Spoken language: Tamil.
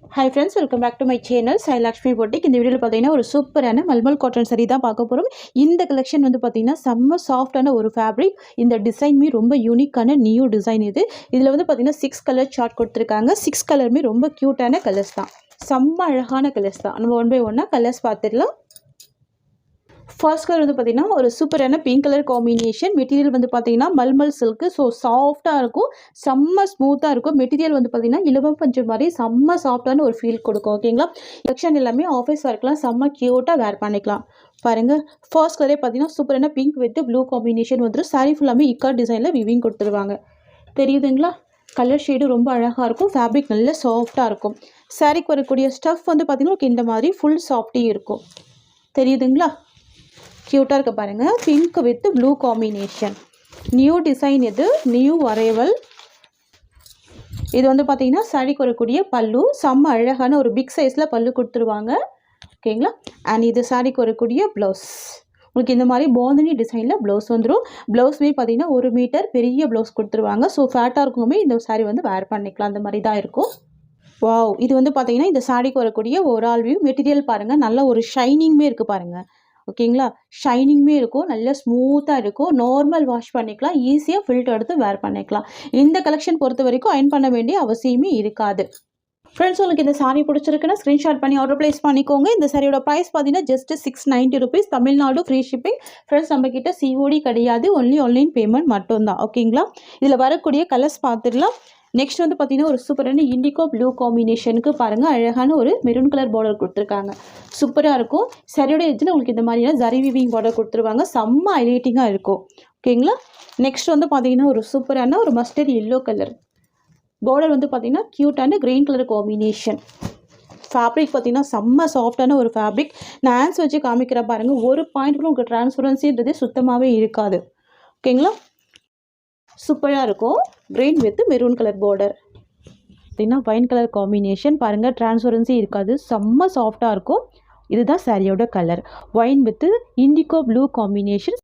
Hi friends, welcome back to my channel Sai Lakshmi Boutique. இந்த வீடியோல பாத்தீங்கன்னா ஒரு சூப்பரான மல்மல் காட்டன் saree தான் பார்க்க போறோம். இந்த கலெக்ஷன் வந்து பாத்தீங்கன்னா செம்ம சாஃப்ட்டான ஒரு ஃபேப்ரிக். இந்த டிசைன்மே ரொம்ப யூனிக்கான நியூ டிசைன் இது. இதுல வந்து பாத்தீங்கன்னா 6 கலர் சார்ட் கொடுத்திருக்காங்க. 6 கலருமே ரொம்ப கியூட்டான கலர்ஸ் தான். செம்ம அழகான கலர்ஸ் தான். நம்ம ஒன் பை ஒன்னா கலர்ஸ் பார்த்துடலாம். ஃபர்ஸ்ட் கலர் வந்து பார்த்தீங்கன்னா ஒரு சூப்பரான பிங்க் கலர் காம்பினேஷன். மெட்டீரியல் வந்து பார்த்தீங்கன்னா மல்மல் சில்க்கு. ஸோ சாஃப்டாக இருக்கும், செம்ம ஸ்மூத்தாக இருக்கும். மெட்டீரியல் வந்து பார்த்தீங்கன்னா இலவம் பஞ்சு மாதிரி செம்ம சாஃப்டான ஒரு ஃபீல் கொடுக்கும். ஓகேங்களா, செக்ஷன் எல்லாமே ஆஃபீஸ் ஒர்க்லாம் செம்ம க்யூட்டாக வேர் பண்ணிக்கலாம். பாருங்கள், ஃபர்ஸ்ட் கலரே பார்த்தீங்கன்னா சூப்பரான பிங்க் வித் ப்ளூ காம்பினேஷன் வந்துடும். சாரீ ஃபுல்லாமே இக்கா டிசைனில் விவிங் கொடுத்துருவாங்க. தெரியுதுங்களா? கலர் ஷேடு ரொம்ப அழகாக இருக்கும். ஃபேப்ரிக் நல்ல சாஃப்டாக இருக்கும். சாரீக்கு வரக்கூடிய ஸ்டஃப் வந்து பார்த்தீங்கன்னா இந்த மாதிரி ஃபுல் சாஃப்டி இருக்கும். தெரியுதுங்களா? க்யூட்டாக இருக்க பாருங்கள். Pink with blue combination. New design, இது நியூ அரைவல். இது வந்து பார்த்தீங்கன்னா சாரிக்கு வரக்கூடிய பல்லு செம்ம அழகான ஒரு பிக் சைஸில் பல்லு கொடுத்துருவாங்க. ஓகேங்களா, அண்ட் இது சாரிக்கு வரக்கூடிய ப்ளவுஸ். உங்களுக்கு இந்த மாதிரி பாந்தினி டிசைனில் ப்ளவுஸ் வந்துடும். ப்ளவுஸ்மே பார்த்தீங்கன்னா 1 மீட்டர் பெரிய ப்ளவுஸ் கொடுத்துருவாங்க. ஸோ ஃபேட்டாக இருக்குமே இந்த சாரி வந்து வேர் பண்ணிக்கலாம். அந்த மாதிரி தான் இருக்கும். வாவ், இது வந்து பார்த்தீங்கன்னா இந்த சாரிக்கு வரக்கூடிய ஓவரால் வியூ. மெட்டீரியல் பாருங்கள், நல்ல ஒரு ஷைனிங்குமே இருக்குது பாருங்கள். ஓகேங்களா, ஷைனிங்குமே இருக்கும், நல்ல ஸ்மூத்தாக இருக்கும். நார்மல் வாஷ் பண்ணிக்கலாம், ஈஸியாக ஃபில்டர் எடுத்து வேர் பண்ணிக்கலாம். இந்த கலெக்ஷன் பொறுத்த வரைக்கும் அயர்ன் பண்ண வேண்டிய அவசியமே இருக்காது. ஃப்ரெண்ட்ஸ், உங்களுக்கு இந்த சாரீ பிடிச்சிருக்குன்னா ஸ்க்ரீன்ஷாட் பண்ணி ஆர்டர் ப்ளேஸ் பண்ணிக்கோங்க. இந்த சாரியோட ப்ரைஸ் பார்த்தீங்கன்னா just 690 rupees. Tamil Nadu free shipping. Friends, நம்மக்கிட்ட சிஓடி கிடையாது, ஒன்லி ஆன்லைன் பேமெண்ட் மட்டும்தான். ஓகேங்களா, இதில் வரக்கூடிய கலர்ஸ் பார்த்துடலாம். நெக்ஸ்ட் வந்து பார்த்தீங்கன்னா ஒரு சூப்பரான இண்டிகோ ப்ளூ காம்பினேஷனுக்கு பாருங்கள், அழகான ஒரு மெரூன் கலர் பார்டர் கொடுத்துருக்காங்க. சூப்பராக இருக்கும். சரியோட எஜ்ஜில் உங்களுக்கு இந்த மாதிரியான ஜரி வீவிங் பார்டர் கொடுத்துருவாங்க. செம்ம ஹைலைட்டிங்காக இருக்கும். ஓகேங்களா, நெக்ஸ்ட் வந்து பார்த்தீங்கன்னா ஒரு சூப்பரான ஒரு மஸ்டர்ட் எல்லோ கலர் பார்டர் வந்து பார்த்தீங்கன்னா க்யூட்டான க்ரீன் கலர் காம்பினேஷன். ஃபேப்ரிக் பார்த்தீங்கன்னா செம்ம சாஃப்டான ஒரு ஃபேப்ரிக். நான் ஹேண்ட்ஸ் வச்சு காமிக்கிற பாருங்கள், ஒரு பாயிண்ட் கூட உங்களுக்கு டிரான்ஸ்பரன்சின்றது சுத்தமாகவே இருக்காது. ஓகேங்களா, சூப்பராக இருக்கும். Green with maroon colour border. பார்த்தீங்கன்னா வைன் கலர் காம்பினேஷன் பாருங்கள், டிரான்ஸ்பரன்சி இருக்காது, செம்ம சாஃப்டாக இருக்கும். இதுதான் சாரியோட கலர். Wine with indigo blue combination.